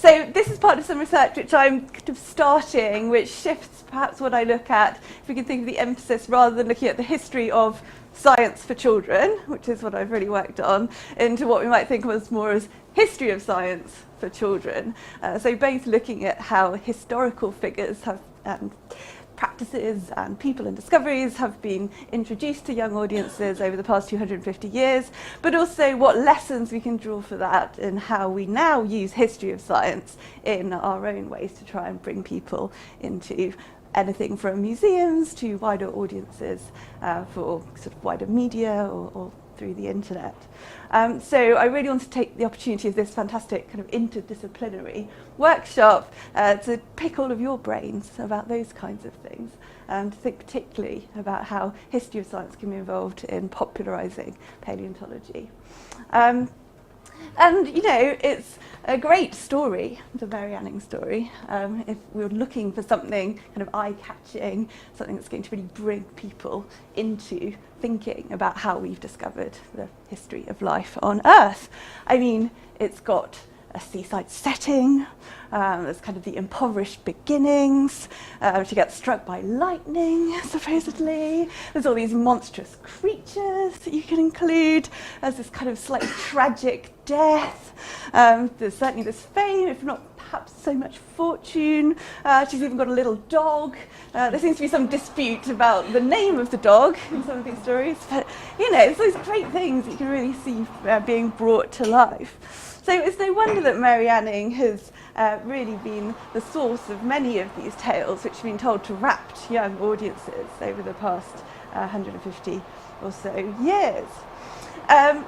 So this is part of some research which I'm kind of starting, which shifts perhaps what I look at, if we can think of the emphasis, rather than looking at the history of science for children, which is what I've really worked on, into what we might think of as more as history of science for children. So both looking at how historical figures have practices and people and discoveries have been introduced to young audiences over the past 250 years, but also what lessons we can draw for that and how we now use history of science in our own ways to try and bring people into anything from museums to wider audiences for sort of wider media or through the internet. So I really want to take the opportunity of this fantastic kind of interdisciplinary workshop to pick all of your brains about those kinds of things, and to think particularly about how history of science can be involved in popularising paleontology. And, you know, it's a great story, the Mary Anning story. If we were looking for something kind of eye-catching, something that's going to really bring people into thinking about how we've discovered the history of life on Earth. I mean, it's got a seaside setting, there's kind of the impoverished beginnings, she gets struck by lightning, supposedly. There's all these monstrous creatures that you can include. There's this kind of slightly tragic death. There's certainly this fame, if not perhaps so much fortune. She's even got a little dog. There seems to be some dispute about the name of the dog in some of these stories, but you know, it's those great things that you can really see being brought to life. So it's no wonder that Mary Anning has really been the source of many of these tales, which have been told to rapt young audiences over the past 150 or so years.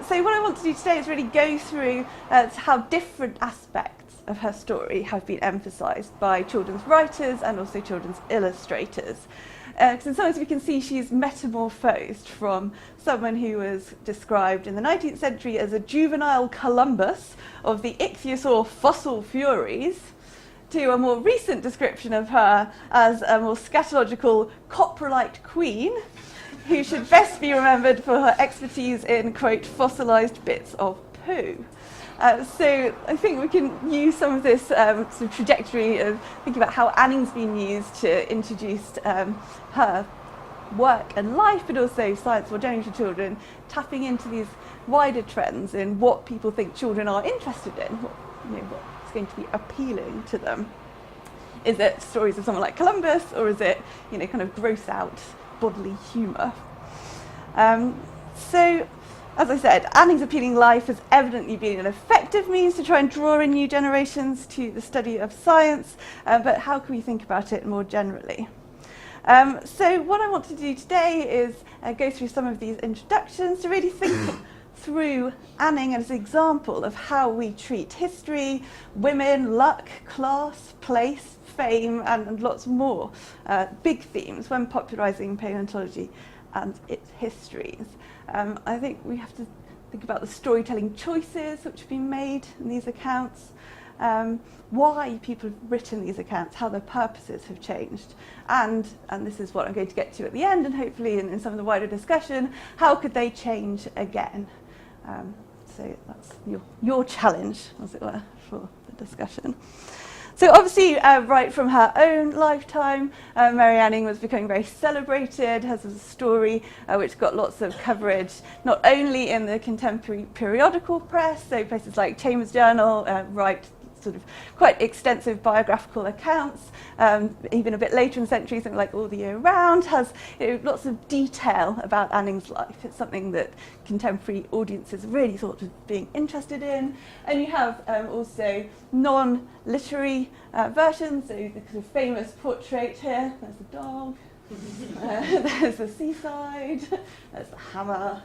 So what I want to do today is really go through how different aspects of her story have been emphasised by children's writers and also children's illustrators. Because in some ways we can see she's metamorphosed from someone who was described in the 19th century as a juvenile Columbus of the Ichthyosaur fossil furies to a more recent description of her as a more scatological coprolite queen who should best be remembered for her expertise in, quote, fossilized bits of poo. So I think we can use some of this sort of trajectory of thinking about how Anning's been used to introduce her work and life, but also science more generally to children, tapping into these wider trends in what people think children are interested in, what's going to be appealing to them. Is it stories of someone like Columbus, or is it, kind of gross out bodily humour? So, as I said, Anning's appealing life has evidently been an effective means to try and draw in new generations to the study of science, but how can we think about it more generally? So what I want to do today is go through some of these introductions to really think through Anning as an example of how we treat history, women, luck, class, place, fame, and lots more big themes when popularising paleontology and its histories. I think we have to think about the storytelling choices which have been made in these accounts, why people have written these accounts, how their purposes have changed, and this is what I'm going to get to at the end, and hopefully in some of the wider discussion, how could they change again? So that's your challenge, as it were, for the discussion. So obviously, right from her own lifetime, Mary Anning was becoming very celebrated, has a story which got lots of coverage, not only in the contemporary periodical press, so places like Chambers Journal write sort of quite extensive biographical accounts, even a bit later in the century, something like All the Year Round has lots of detail about Anning's life. It's something that contemporary audiences really thought of being interested in. And you have also non-literary versions, so the kind of famous portrait here, there's the dog, there's the seaside, there's the hammer.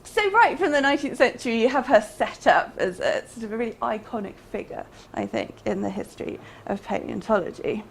So right from the 19th century, you have her set up as a sort of a really iconic figure, I think, in the history of paleontology.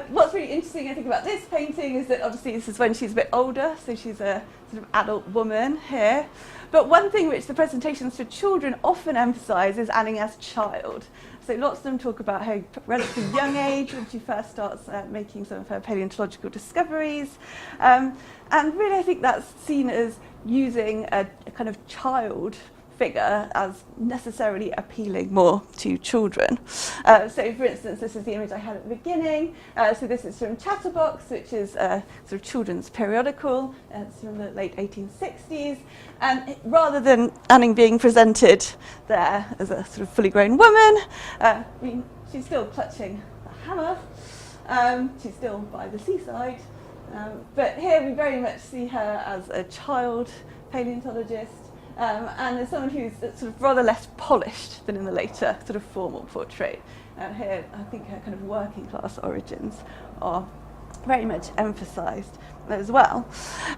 What's really interesting, I think, about this painting is that obviously this is when she's a bit older, so she's a sort of adult woman here. But one thing which the presentations for children often emphasise is Anning as child. So lots of them talk about her relatively young age when she first starts making some of her paleontological discoveries. And really I think that's seen as using a kind of child figure as necessarily appealing more to children. So for instance, this is the image I had at the beginning. So this is from Chatterbox, which is a sort of children's periodical. It's from the late 1860s. And rather than Anning being presented there as a sort of fully grown woman, I mean, she's still clutching a hammer. She's still by the seaside. But here we very much see her as a child paleontologist, and as someone who's sort of rather less polished than in the later sort of formal portrait. Here, I think her kind of working class origins are very much emphasised as well.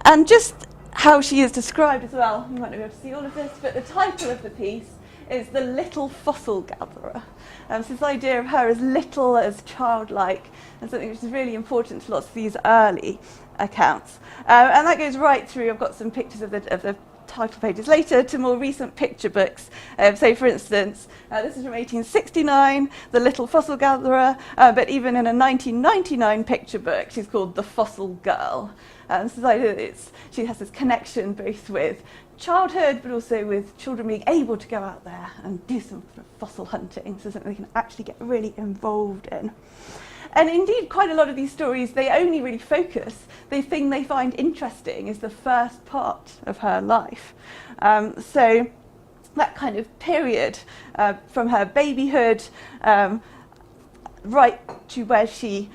And just how she is described as well, you might not be able to see all of this, but the title of the piece is The Little Fossil Gatherer. So this idea of her as little, as childlike, and something which is really important to lots of these early accounts. And that goes right through. I've got some pictures of the title pages later to more recent picture books. So for instance, this is from 1869, The Little Fossil Gatherer, but even in a 1999 picture book, she's called The Fossil Girl. So she has this connection both with childhood, but also with children being able to go out there and do some fossil hunting, so something they can actually get really involved in. And indeed, quite a lot of these stories, they only really focus, the thing they find interesting is the first part of her life. So that kind of period from her babyhood right to where she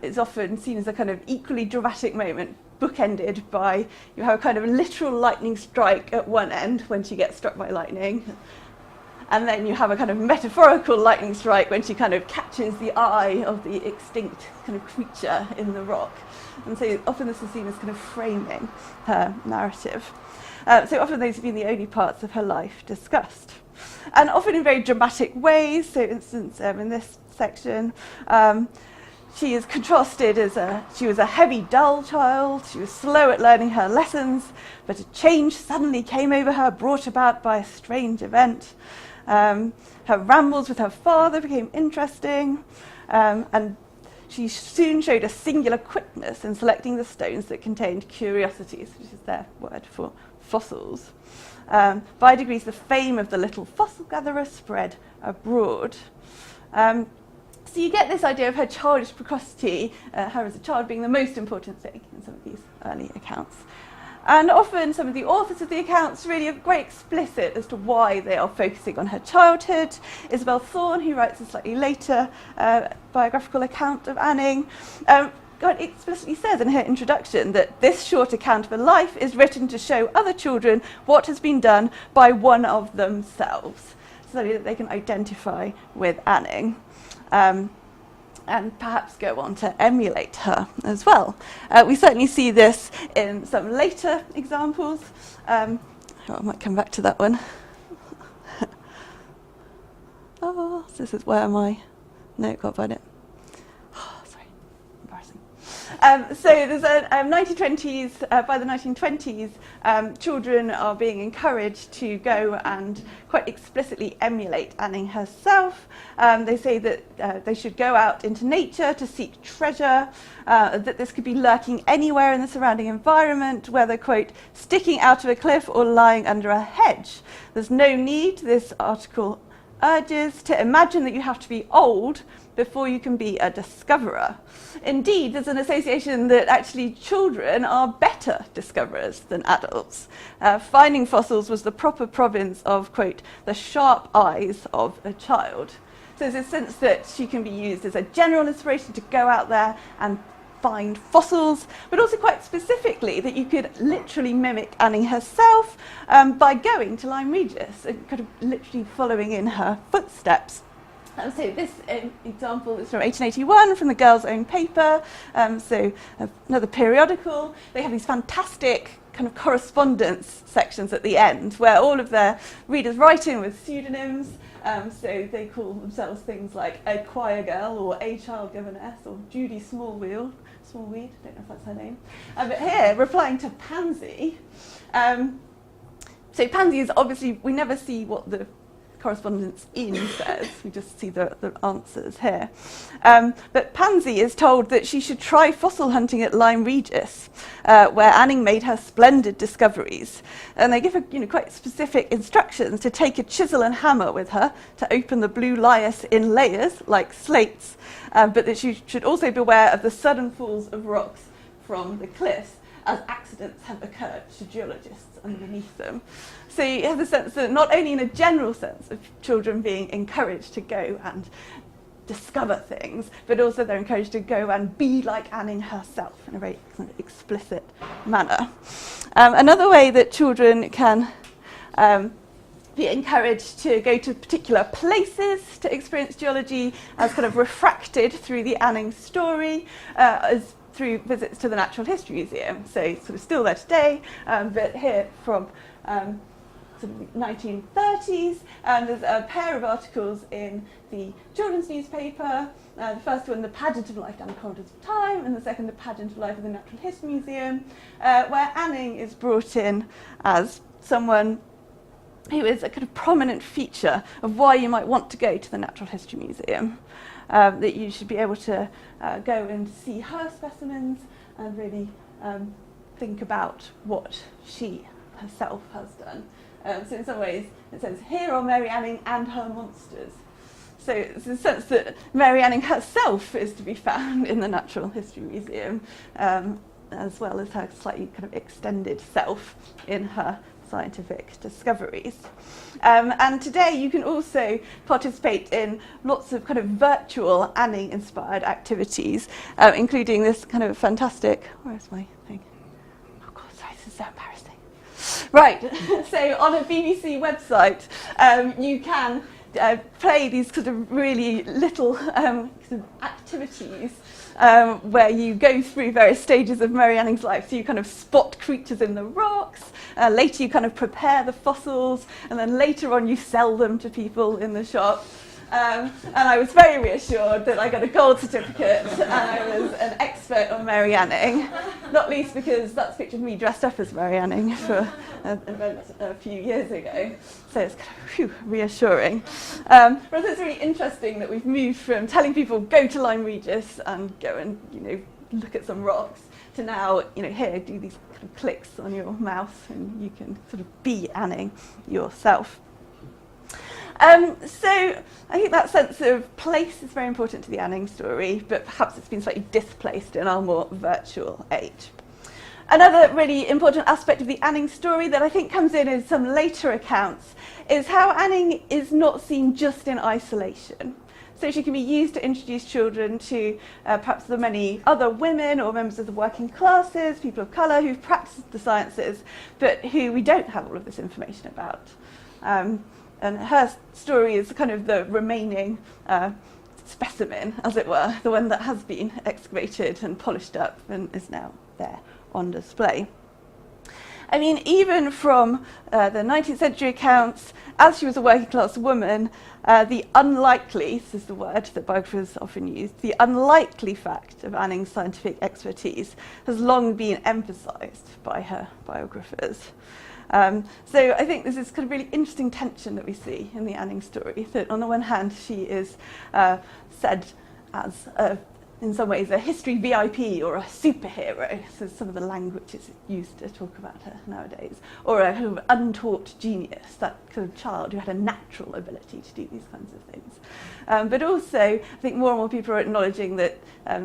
is often seen as a kind of equally dramatic moment, bookended by, you have a kind of literal lightning strike at one end when she gets struck by lightning, and then you have a kind of metaphorical lightning strike when she kind of catches the eye of the extinct kind of creature in the rock. And so often this is seen as kind of framing her narrative. So often those have been the only parts of her life discussed. And often in very dramatic ways. So for instance, in this section, she is contrasted as she was a heavy, dull child. She was slow at learning her lessons, but a change suddenly came over her, brought about by a strange event. Her rambles with her father became interesting, and she soon showed a singular quickness in selecting the stones that contained curiosities, which is their word for fossils. By degrees, the fame of the little fossil gatherer spread abroad. So you get this idea of her childish precocity, her as a child being the most important thing in some of these early accounts. And often some of the authors of the accounts really are very explicit as to why they are focusing on her childhood. Isabel Thorne, who writes a slightly later biographical account of Anning, explicitly says in her introduction that this short account of her life is written to show other children what has been done by one of themselves, so that they can identify with Anning. And perhaps go on to emulate her as well. We certainly see this in some later examples. I might come back to that one. Oh, this is where no, can't find it. Oh, sorry, embarrassing. So there's a 1920s, by the 1920s, children are being encouraged to go and quite explicitly emulate Anning herself. They say that they should go out into nature to seek treasure, that this could be lurking anywhere in the surrounding environment, whether, quote, sticking out of a cliff or lying under a hedge. There's no need, this article urges, to imagine that you have to be old before you can be a discoverer. Indeed, there's an association that actually children are better discoverers than adults. Finding fossils was the proper province of, quote, the sharp eyes of a child. So there's a sense that she can be used as a general inspiration to go out there and find fossils, but also quite specifically that you could literally mimic Anning herself by going to Lyme Regis and kind of literally following in her footsteps. So this example is from 1881 from the Girl's Own Paper, so another periodical. They have these fantastic kind of correspondence sections at the end where all of their readers write in with pseudonyms. So they call themselves things like a choir girl or a child governess or Judy Smallweed, I don't know if that's her name. But here, replying to Pansy. So Pansy is obviously, we never see what the correspondence in says. We just see the answers here. But Pansy is told that she should try fossil hunting at Lyme Regis, where Anning made her splendid discoveries. And they give her quite specific instructions to take a chisel and hammer with her to open the blue lias in layers, like slates, but that she should also beware of the sudden falls of rocks from the cliffs, as accidents have occurred to geologists underneath them. So you have the sense that not only in a general sense of children being encouraged to go and discover things, but also they're encouraged to go and be like Anning herself in a very explicit manner. Another way that children can be encouraged to go to particular places to experience geology as kind of refracted through the Anning story is through visits to the Natural History Museum. So sort of still there today, but here from sort of 1930s, there's a pair of articles in the children's newspaper. The first one, The Pageant of Life Down the Corridors of Time, and the second, The Pageant of Life of the Natural History Museum, where Anning is brought in as someone who is a kind of prominent feature of why you might want to go to the Natural History Museum. That you should be able to go and see her specimens and really think about what she herself has done. So in some ways it says, here are Mary Anning and her monsters. So it's a sense that Mary Anning herself is to be found in the Natural History Museum, as well as her slightly kind of extended self in her scientific discoveries. And today you can also participate in lots of kind of virtual Anning-inspired activities, including this kind of fantastic, where's my thing? Oh God, sorry, this is so embarrassing. Right, so on a BBC website, you can play these sort of really little sort of activities where you go through various stages of Mary Anning's life. So you kind of spot creatures in the rocks, later you kind of prepare the fossils, and then later on you sell them to people in the shop. And I was very reassured that I got a gold certificate and I was an expert on Mary Anning, not least because that's a picture of me dressed up as Mary Anning for an event a few years ago. So it's kind of reassuring. But it's really interesting that we've moved from telling people go to Lyme Regis and go and look at some rocks to now here do these kind of clicks on your mouse and you can sort of be Anning yourself. So I think that sense of place is very important to the Anning story, but perhaps it's been slightly displaced in our more virtual age. Another really important aspect of the Anning story that I think comes in some later accounts is how Anning is not seen just in isolation. So she can be used to introduce children to perhaps the many other women or members of the working classes, people of colour who've practiced the sciences, but who we don't have all of this information about. And her story is kind of the remaining specimen, as it were, the one that has been excavated and polished up and is now there on display. I mean, even from the 19th century accounts, as she was a working class woman, the unlikely, this is the word that biographers often use, the unlikely fact of Anning's scientific expertise has long been emphasised by her biographers. So I think this is kind of really interesting tension that we see in the Anning story, that on the one hand she is said as in some ways a history VIP or a superhero, so some of the language is used to talk about her nowadays, or a kind of untaught genius, that kind of child who had a natural ability to do these kinds of things. But also I think more and more people are acknowledging that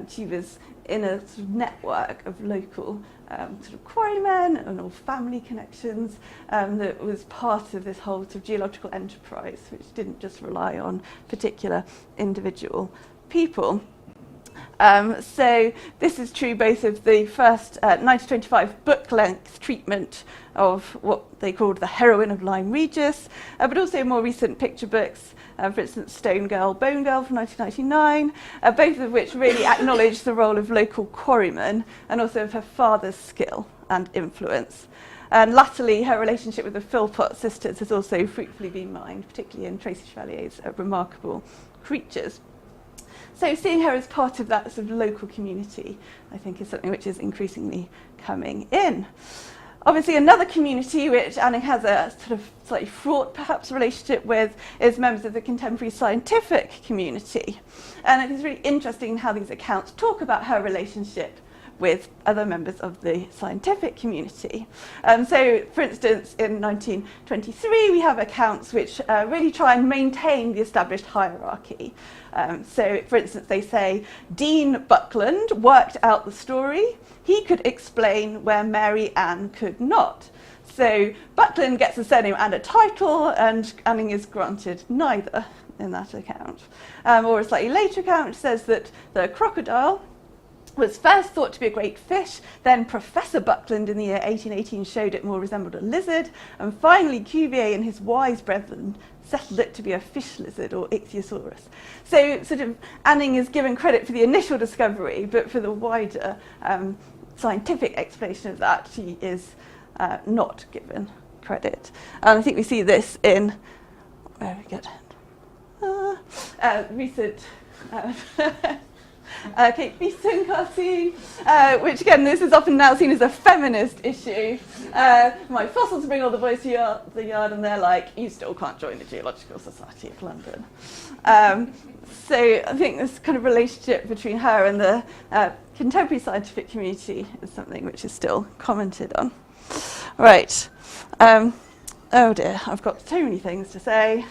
she was in a sort of network of local sort of quarrymen and all family connections that was part of this whole sort of geological enterprise, which didn't just rely on particular individual people. So this is true both of the first 1925 book-length treatment of what they called the heroine of Lyme Regis, but also more recent picture books, for instance, Stone Girl, Bone Girl from 1999, both of which really acknowledge the role of local quarrymen and also of her father's skill and influence. And latterly, her relationship with the Philpott sisters has also fruitfully been mined, particularly in Tracy Chevalier's Remarkable Creatures. So seeing her as part of that sort of local community, I think, is something which is increasingly coming in. Obviously, another community which Anning has a sort of slightly fraught, perhaps, relationship with is members of the contemporary scientific community. And it is really interesting how these accounts talk about her relationship with other members of the scientific community. So, for instance, in 1923, we have accounts which really try and maintain the established hierarchy. So, for instance, they say, Dean Buckland worked out the story. He could explain where Mary Ann could not. So Buckland gets a surname and a title, and Anning is granted neither in that account. Or a slightly later account says that the crocodile was first thought to be a great fish, then Professor Buckland in the year 1818 showed it more resembled a lizard, and finally Cuvier and his wise brethren settled it to be a fish lizard or Ichthyosaurus. So sort of Anning is given credit for the initial discovery, but for the wider scientific explanation of that, she is not given credit. And I think we see this in, where we get recent Kate Beeston cartoon, which again, this is often now seen as a feminist issue. My fossils bring all the boys to the yard, and they're like, you still can't join the Geological Society of London. So I think this kind of relationship between her and the contemporary scientific community is something which is still commented on. Right. Oh dear, I've got so many things to say.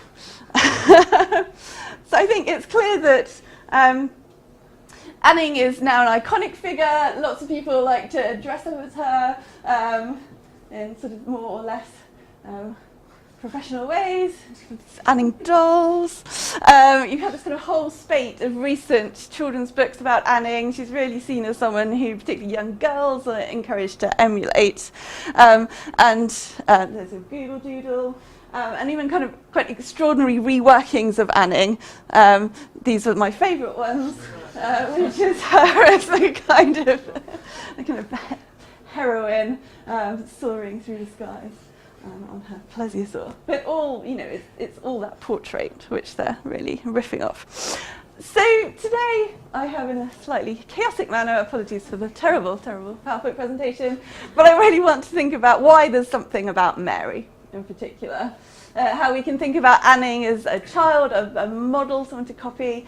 So I think it's clear that Anning is now an iconic figure. Lots of people like to dress up as her in sort of more or less professional ways. Anning dolls. You have this kind of whole spate of recent children's books about Anning. She's really seen as someone who particularly young girls are encouraged to emulate. And there's a Google Doodle. And even kind of quite extraordinary reworkings of Anning. These are my favourite ones, which is her as a kind of heroine soaring through the skies on her plesiosaur. But all, it's all that portrait which they're really riffing off. So today I have, in a slightly chaotic manner, apologies for the terrible, terrible PowerPoint presentation, but I really want to think about why there's something about Mary in particular. How we can think about Anning as a child, a model, someone to copy,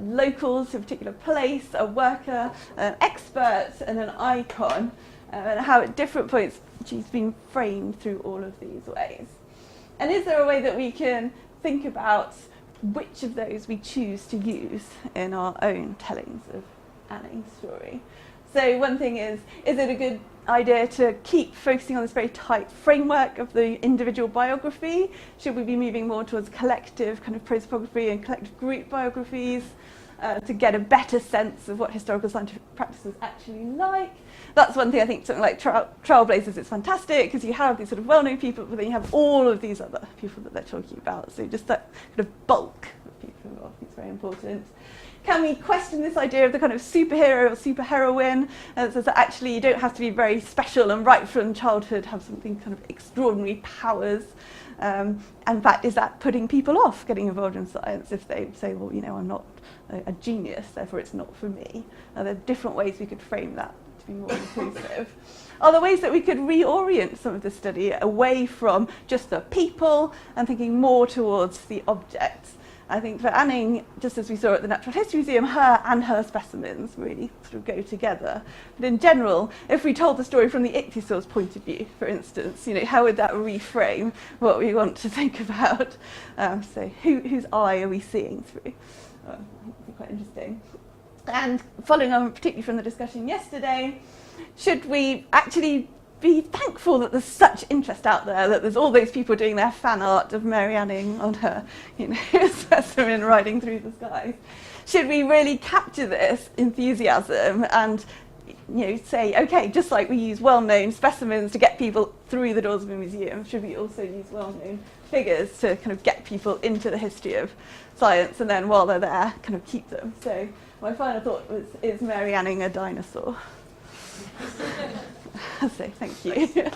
local to a particular place, a worker, an expert, and an icon, and how at different points she's been framed through all of these ways. And is there a way that we can think about which of those we choose to use in our own tellings of Anning's story? So one thing is it a good idea to keep focusing on this very tight framework of the individual biography? Should we be moving more towards collective kind of prosopography and collective group biographies to get a better sense of what historical scientific practice is actually like? That's one thing. I think something like Trailblazers is fantastic because you have these sort of well-known people, but then you have all of these other people that they're talking about. So just that kind of bulk of people involved is very important. Can we question this idea of the kind of superhero or superheroine? So that actually you don't have to be very special and right from childhood have something kind of extraordinary powers. And in fact, is that putting people off getting involved in science if they say, well, I'm not a genius, therefore it's not for me? Are there different ways we could frame that to be more inclusive? Are there ways that we could reorient some of the study away from just the people and thinking more towards the objects? I think for Anning, just as we saw at the Natural History Museum, her and her specimens really sort of go together. But in general, if we told the story from the Ichthyosaur's point of view, for instance, how would that reframe what we want to think about? So whose eye are we seeing through? I think it'd be quite interesting. And following on particularly from the discussion yesterday, should we actually be thankful that there's such interest out there, that there's all those people doing their fan art of Mary Anning on her specimen riding through the skies? Should we really capture this enthusiasm and say, okay, just like we use well-known specimens to get people through the doors of a museum, should we also use well-known figures to kind of get people into the history of science, and then while they're there, kind of keep them? So my final thought was, is Mary Anning a dinosaur? So thank you.